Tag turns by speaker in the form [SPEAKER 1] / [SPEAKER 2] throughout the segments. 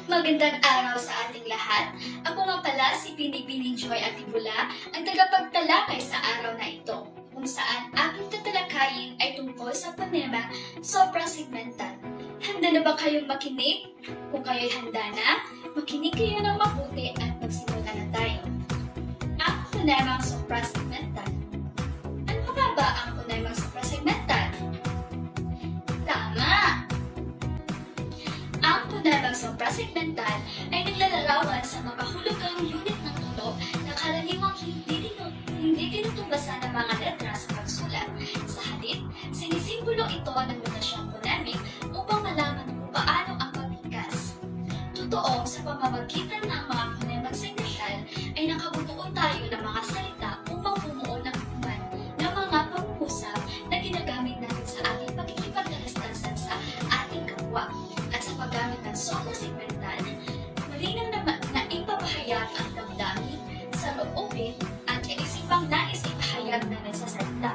[SPEAKER 1] Magandang araw sa ating lahat. Ako nga pala si Binibining Joy Atibula, ang tagapagtalakay sa araw na ito, kung saan aking tatalakayin ay tungkol sa panema suprasegmental. Handa na ba kayong makinig? Kung kayo'y handa na, makinig kayo ng mabuti at magsimula na tayo. Ang panemang suprasegmental. Ano nga ba ang panemang suprasegmental? Tama! Ang panemang suprasegmental ay naglalarawan sa makahulugang unit ng tunog na karaniwang hindi tinutubasan ng mga letra sa pagsulat. Sa halip, sinisimbolo ito ng notasyong phonemic upang malaman kung paano ang pagbigkas. Totoo, sa pamamagitan ng mga panemang segmental ay nakabubuo tayo ng mga salita upang bumuo ng human ng mga pangungusap na ginagamit natin sa ating pagkikipagkalastasan sa ating kapwa. At sa paggamit ng suprasegmental, malinaw na ipapahayag ang damdamin, saloobin, at kaisipang nais ipahayag na nagsasalita.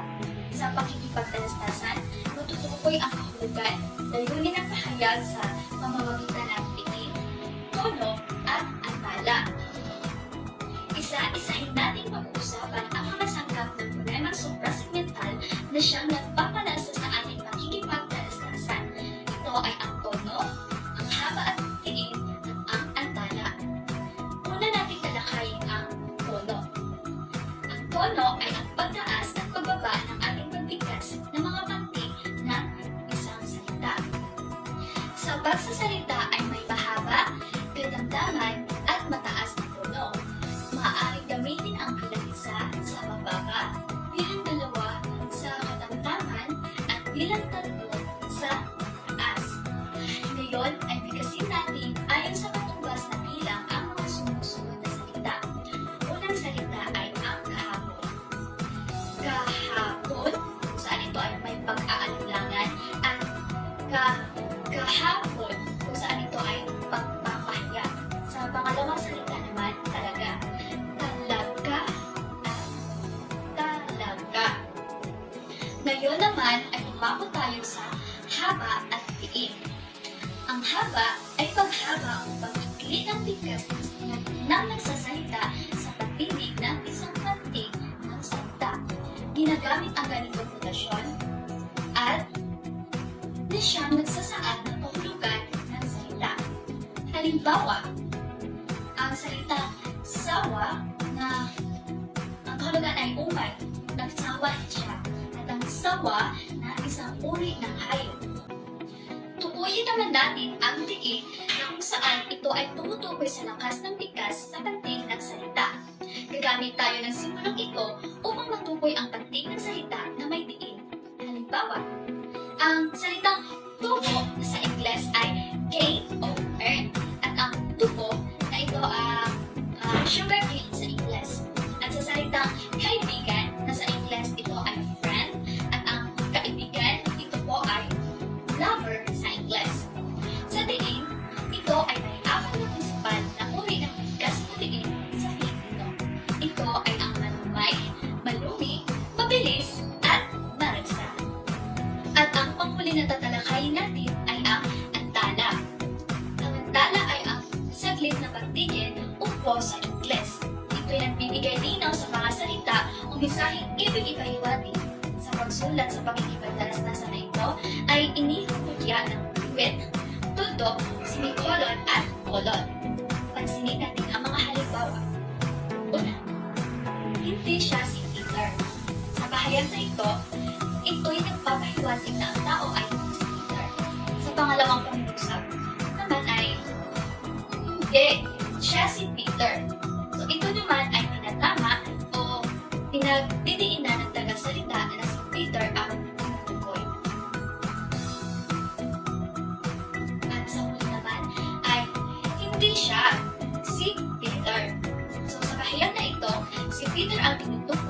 [SPEAKER 1] Sa pakikipagkalastasan, matutukoy ang kahulugan, layunin ang pahayag sa pamamagitan ng tingin, tono, at antala. Isa-isahin nating pag-uusapan ang mga sangkap ng panemang suprasegmental na siyang nagpapalasa sa ating pakikipagkalastasan. Ito ay ang tono, ang haba at tingin, at ang antala. Una natin talakayin ang tono. Ang tono ay ang pagtaas at pagbaba ng ating pagbigkas ng mga pantig ng isang salita. Sa pagsasalita ay may mahaba, kadamdaman, at mataas na tono. Maaaring gamitin ang bilang isa sa mababa, bilang dalawa sa kadamdaman, at bilang tatlo sa taas. Ngayon ay bigkasin natin ayon sa katumbas na bilang ang mga sumusunod na salita. Unang salita ay ang kahapon. Kahapon, kung saan ito ay may pag-aalinlangan, at kahapon, kung saan ito ay pagpapahiya. Sa pangalawang salita naman, talaga. Talaga at talaga. Ngayon naman ay umabot tayo sa haba at tiid. Ang haba ay paghaba o pag-ikli ng bigkas ng nagsasalita sa pagtinig ng isang pantig ng salita. Ginagamit ang ganitong notasyon at na siyang nagsasaad ng kahulugan ng salita. Halimbawa, ang salita sawa na ang kahulugan ay umay, nagsawa siya, at ang sawa na isang uri ng hayop. Tukuyin naman natin ang tiid na kung saan ito ay tumutukoy sa lakas ng bigkas sa pantig ng salita. Gagamit tayo ng simbolong ito upang matukoy ang pantig ng salita na may tiid. Halimbawa, ang salitang tubo na sa Ingles ay gain o earn, at ang tubo na ito ang sugar cane sa Ingles. At sa salitang kaibigan na sa Ingles ito ay friend, at ang kaibigan ito po ay lover sa Ingles. Sa diin, ito ay may apat na prinsipal na uri ng bigkas na diin sa Filipino. Ito ay ang malumay, malumi, mabilis, at maragsa. At ang panghuli na tatalakayin natin ay ang antala. Ang antala ay ang saglit na pagtigil upo sa Ingles. Ito ay nagbibigay linaw sa mga salita o mensaheng ibig ipahiwatig. Sa pagsulat sa pakikipagkalastasan na ito ay inihuhulya ng wit, tuldok, semicolon at colon. Pansinin natin ang mga halimbawa. Una, hindi siya si Peter. Sa pahayag na ito'y nagpapahiwatig na ang tao ay si Peter. Sa pangalawang pangusap naman ay hindi siya si Peter. So ito naman ay pinatama o pinagdidiinan ng tagasalita na si Peter ang tinutukoy. At sa huli naman ay hindi siya si Peter. So sa pahayag na ito, si Peter ang tinutukoy